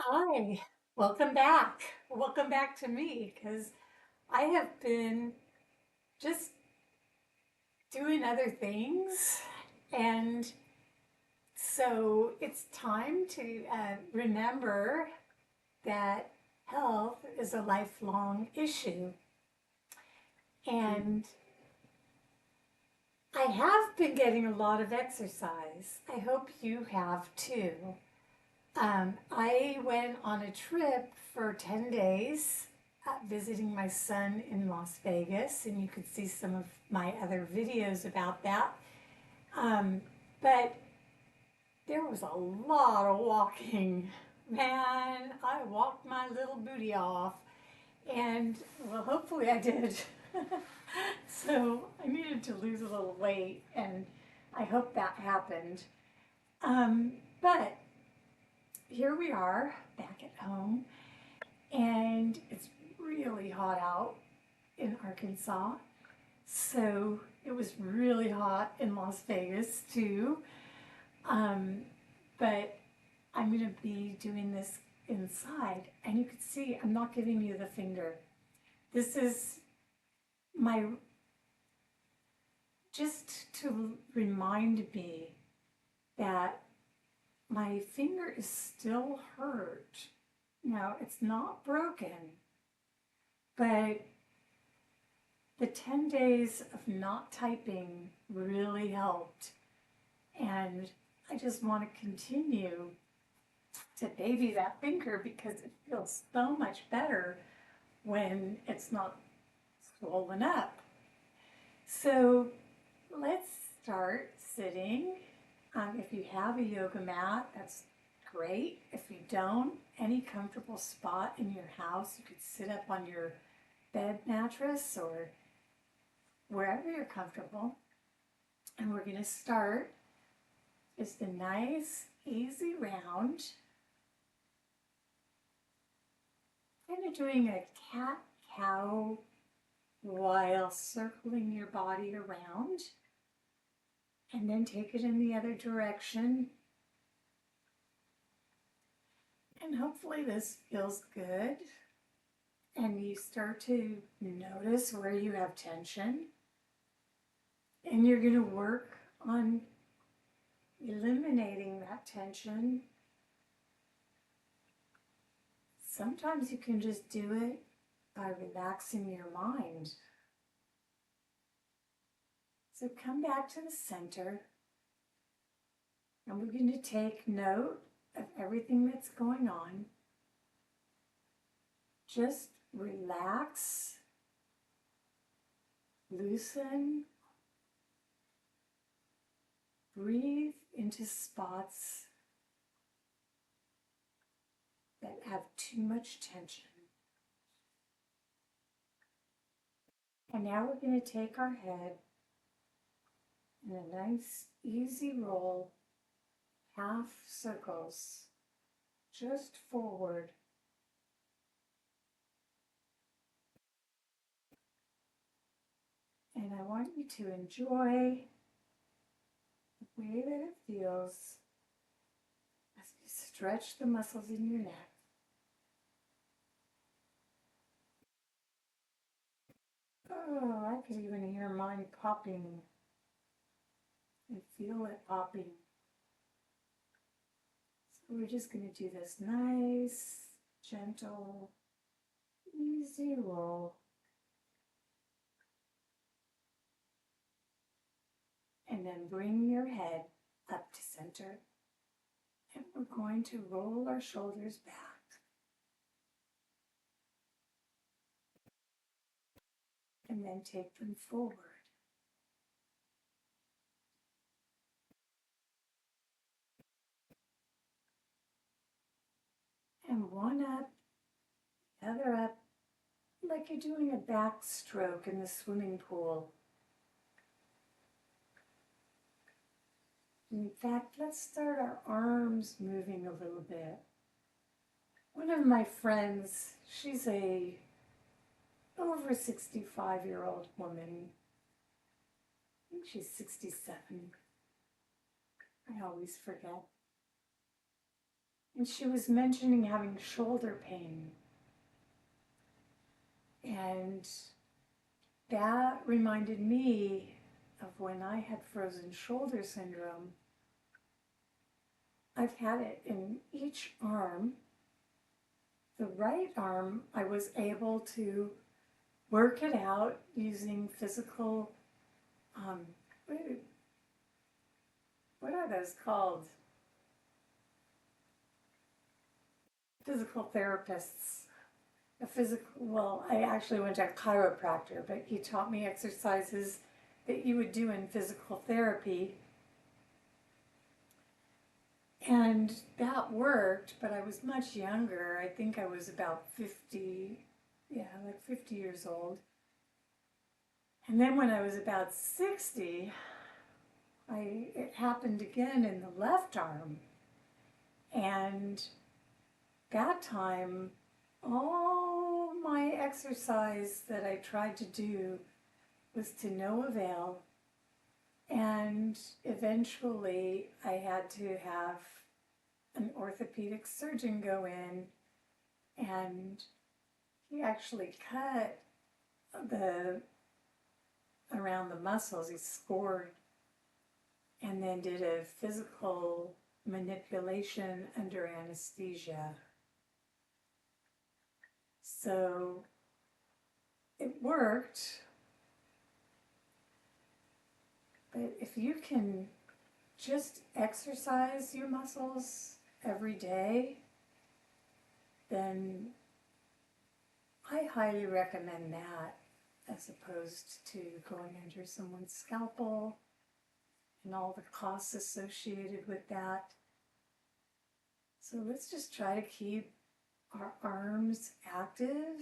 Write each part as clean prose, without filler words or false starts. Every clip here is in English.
Hi, welcome back. Welcome back to me because I have been just doing other things. And so it's time to remember that health is a lifelong issue. And I have been getting a lot of exercise. I hope you have too. I went on a trip for 10 days visiting my son in Las Vegas, and you could see some of my other videos about that. Um, but there was a lot of walking. Man, I walked my little booty off, and well, hopefully I did. So I needed to lose a little weight, and I hope that happened. But here we are back at home, and it's really hot out in Arkansas. So it was really hot in Las Vegas too. Um, but I'm going to be doing this inside, and you can see I'm not giving you the finger. This is my just to remind me that my finger is still hurt. Now, it's not broken, but the 10 days of not typing really helped. And I just want to continue to baby that finger because it feels so much better when it's not swollen up. So let's start sitting. If you have a yoga mat, that's great. If you don't, any comfortable spot in your house, you could sit up on your bed mattress or wherever you're comfortable. And we're going to start just a nice, easy round. Kind of doing a cat-cow while circling your body around. And then take it in the other direction. And hopefully this feels good. And you start to notice where you have tension. And you're going to work on eliminating that tension. Sometimes you can just do it by relaxing your mind. So come back to the center, and we're going to take note of everything that's going on. Just relax, loosen, breathe into spots that have too much tension. And now we're going to take our head in a nice, easy roll, half circles, just forward. And I want you to enjoy the way that it feels as you stretch the muscles in your neck. Oh, I could even hear mine popping and feel it popping. So we're just going to do this nice, gentle, easy roll. And then bring your head up to center. And we're going to roll our shoulders back. And then take them forward. And one up, the other up, like you're doing a backstroke in the swimming pool. In fact, let's start our arms moving a little bit. One of my friends, she's a over 65-year-old woman. I think she's 67. I always forget. And she was mentioning having shoulder pain. And that reminded me of when I had frozen shoulder syndrome. I've had it in each arm. The right arm, I was able to work it out using physical, um, what are those called? Physical therapists. I actually went to a chiropractor, but he taught me exercises that you would do in physical therapy. And that worked, but I was much younger. I think I was about 50, yeah, like 50 years old. And then when I was about 60, it happened again in the left arm. And that time, all my exercise that I tried to do was to no avail. And eventually, I had to have an orthopedic surgeon go in, and he actually cut the around the muscles. He scored and then did a physical manipulation under anesthesia. So it worked, but if you can just exercise your muscles every day, then I highly recommend that as opposed to going under someone's scalpel and all the costs associated with that. So let's just try to keep our arms active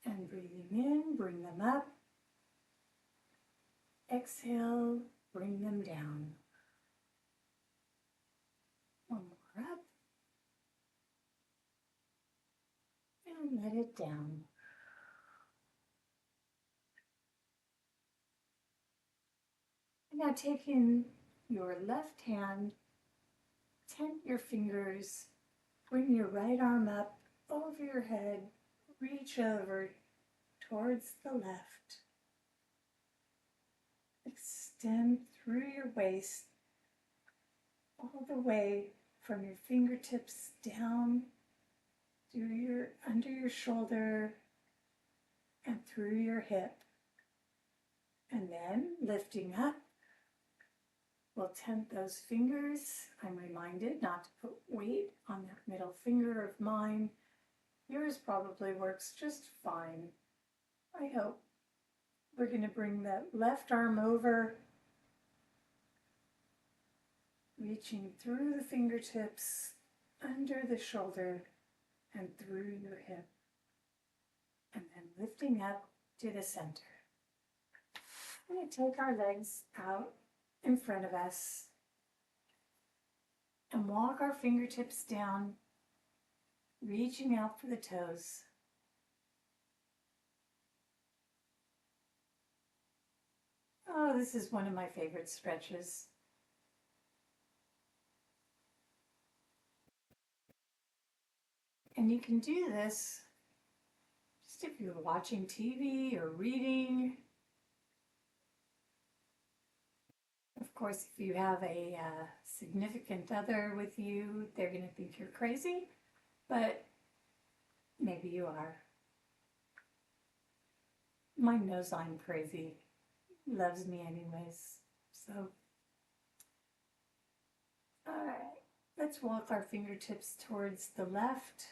and breathing in, bring them up. Exhale, bring them down. One more up and let it down. And now taking your left hand, tent your fingers, bring your right arm up over your head, reach over towards the left. Extend through your waist all the way from your fingertips down through under your shoulder and through your hip. And then lifting up, we'll tent those fingers. I'm reminded not to put weight on that middle finger of mine. Yours probably works just fine, I hope. We're going to bring the left arm over, reaching through the fingertips, under the shoulder, and through your hip. And then lifting up to the center. We're going to take our legs out in front of us and walk our fingertips down, reaching out for the toes. Oh, this is one of my favorite stretches. And you can do this just if you're watching TV or reading. Of course, if you have a significant other with you, they're going to think you're crazy, but maybe you are. Mine knows I'm crazy, loves me anyways. So, all right, let's walk our fingertips towards the left.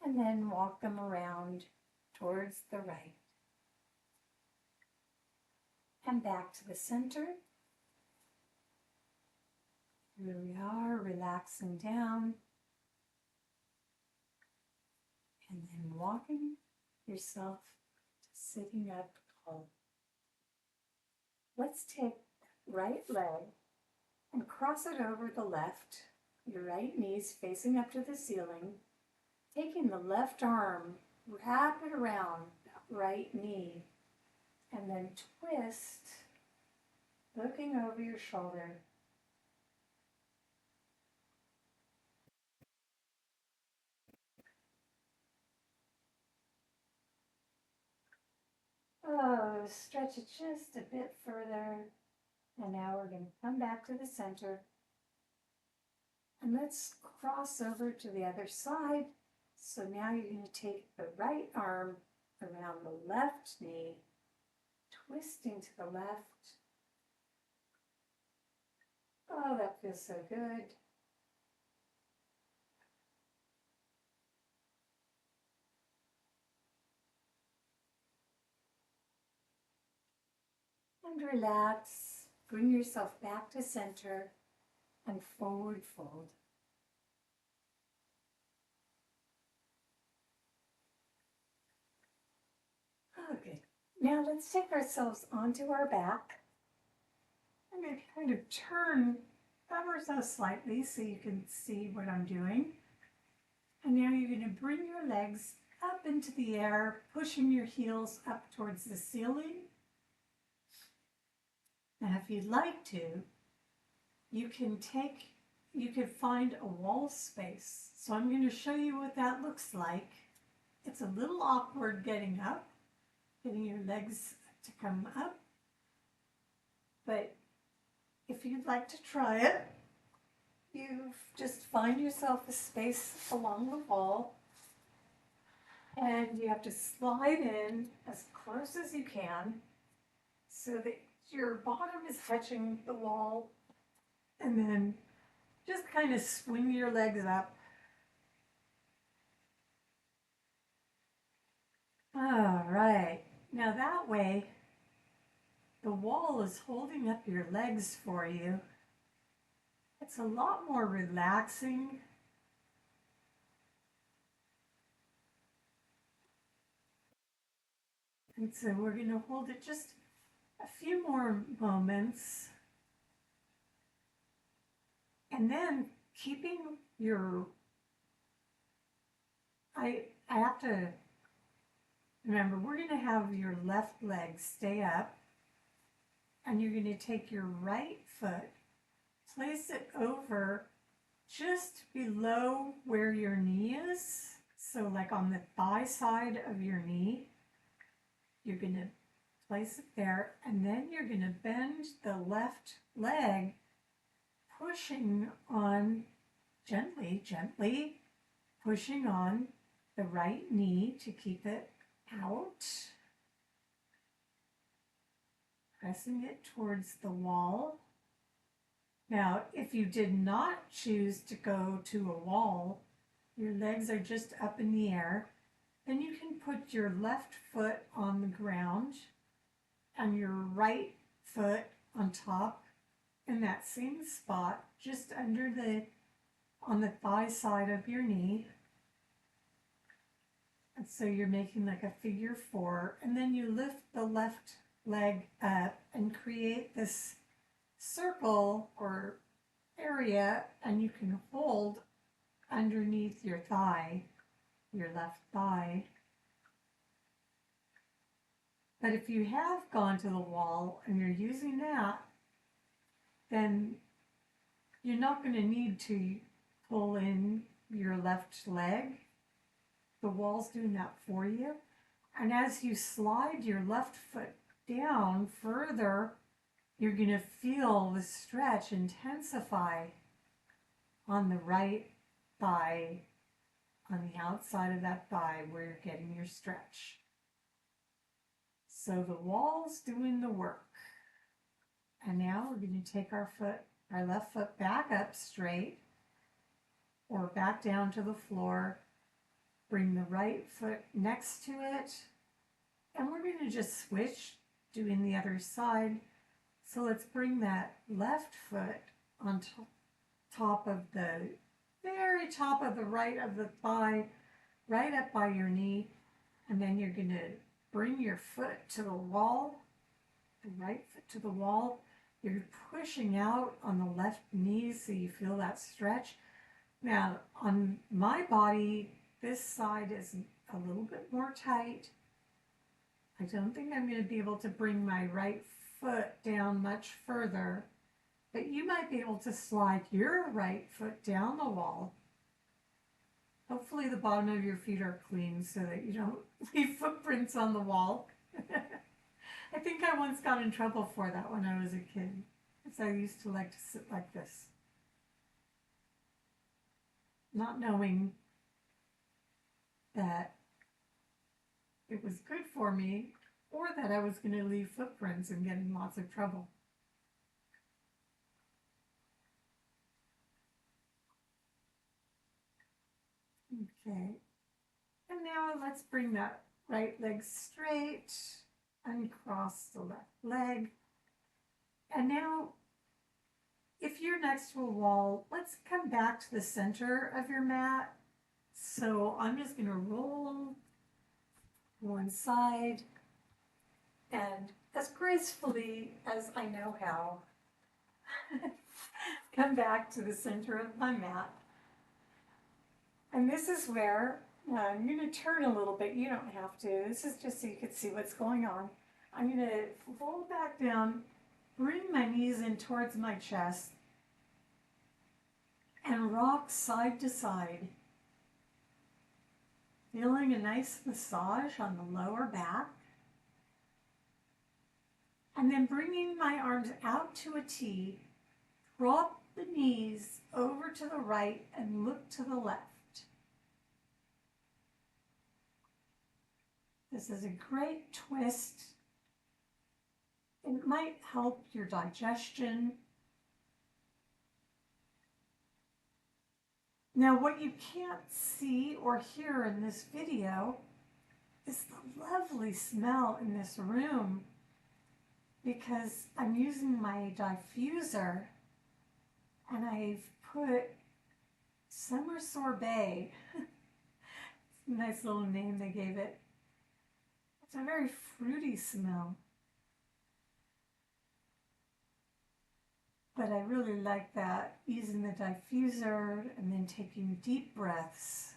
And then walk them around towards the right. And back to the center. Here we are, relaxing down. And then walking yourself to sitting up tall. Let's take the right leg and cross it over the left. Your right knee's facing up to the ceiling. Taking the left arm, wrap it around that right knee, and then twist looking over your shoulder. Oh, stretch it just a bit further. And now we're going to come back to the center. And let's cross over to the other side. So now you're going to take the right arm around the left knee, twisting to the left. Oh, that feels so good. And relax. Bring yourself back to center and forward fold. Okay, now let's take ourselves onto our back. I'm going to kind of turn ever so slightly so you can see what I'm doing. And now you're going to bring your legs up into the air, pushing your heels up towards the ceiling. Now, if you'd like to, you can find a wall space. So I'm going to show you what that looks like. It's a little awkward getting up, getting your legs to come up. But if you'd like to try it, you just find yourself a space along the wall, and you have to slide in as close as you can so that your bottom is touching the wall, and then just kind of swing your legs up. All right, now that way the wall is holding up your legs for you. It's a lot more relaxing. And so we're going to hold it just a few more moments. And then keeping your, I have to remember, we're going to have your left leg stay up, and you're going to take your right foot, place it over just below where your knee is. So like on the thigh side of your knee, you're going to place it there, and then you're going to bend the left leg, pushing on gently pushing on the right knee to keep it out, pressing it towards the wall. Now, if you did not choose to go to a wall, your legs are just up in the air, then you can put your left foot on the ground and your right foot on top in that same spot, just under on the thigh side of your knee. And so you're making like a figure four, and then you lift the left leg up and create this circle or area, and you can hold underneath your thigh, your left thigh. But if you have gone to the wall and you're using that, then you're not going to need to pull in your left leg. The wall's doing that for you. And as you slide your left foot down further, you're going to feel the stretch intensify on the right thigh, on the outside of that thigh where you're getting your stretch. So the wall's doing the work. And now we're going to take our left foot back up straight or back down to the floor. Bring the right foot next to it. And we're going to just switch, doing the other side. So let's bring that left foot on top of the very top of the right of the thigh, right up by your knee. And then you're going to bring your foot to the wall, the right foot to the wall. You're pushing out on the left knee so you feel that stretch. Now, on my body, this side is a little bit more tight. I don't think I'm going to be able to bring my right foot down much further, but you might be able to slide your right foot down the wall. Hopefully the bottom of your feet are clean so that you don't leave footprints on the wall. I think I once got in trouble for that when I was a kid, because I used to like to sit like this, not knowing that it was good for me or that I was going to leave footprints and get in lots of trouble. Okay, and now let's bring that right leg straight, uncross the left leg. And now, if you're next to a wall, let's come back to the center of your mat. So I'm just going to roll one side and as gracefully as I know how, come back to the center of my mat. And this is where I'm going to turn a little bit. You don't have to. This is just so you can see what's going on. I'm going to roll back down, bring my knees in towards my chest, and rock side to side, feeling a nice massage on the lower back. And then bringing my arms out to a T, drop the knees over to the right and look to the left. This is a great twist. It might help your digestion. Now, what you can't see or hear in this video is the lovely smell in this room, because I'm using my diffuser and I've put Summer Sorbet. Nice little name they gave it. It's a very fruity smell. But I really like that, using the diffuser and then taking deep breaths.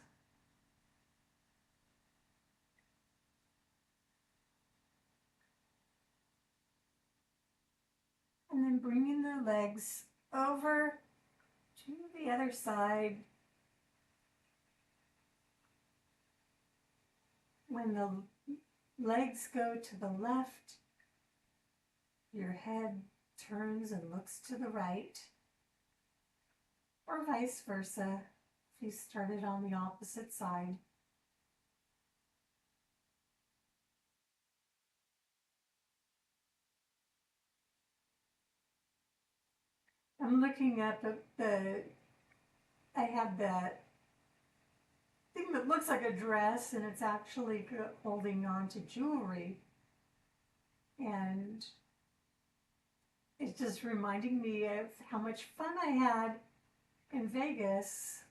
And then bringing the legs over to the other side. When the legs go to the left, your head turns and looks to the right, or vice versa if you started on the opposite side. I'm looking up at I have that thing that looks like a dress, and it's actually holding on to jewelry. And it's just reminding me of how much fun I had in Vegas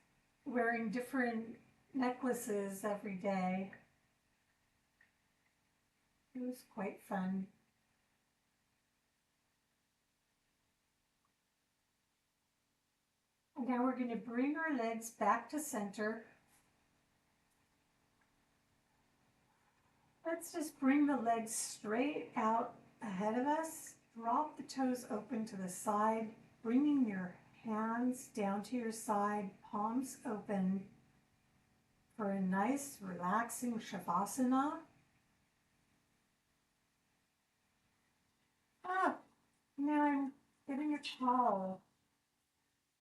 wearing different necklaces every day. It was quite fun. And now we're going to bring our legs back to center. Let's just bring the legs straight out ahead of us. Drop the toes open to the side, bringing your hands down to your side, palms open, for a nice relaxing Shavasana. Now I'm getting a towel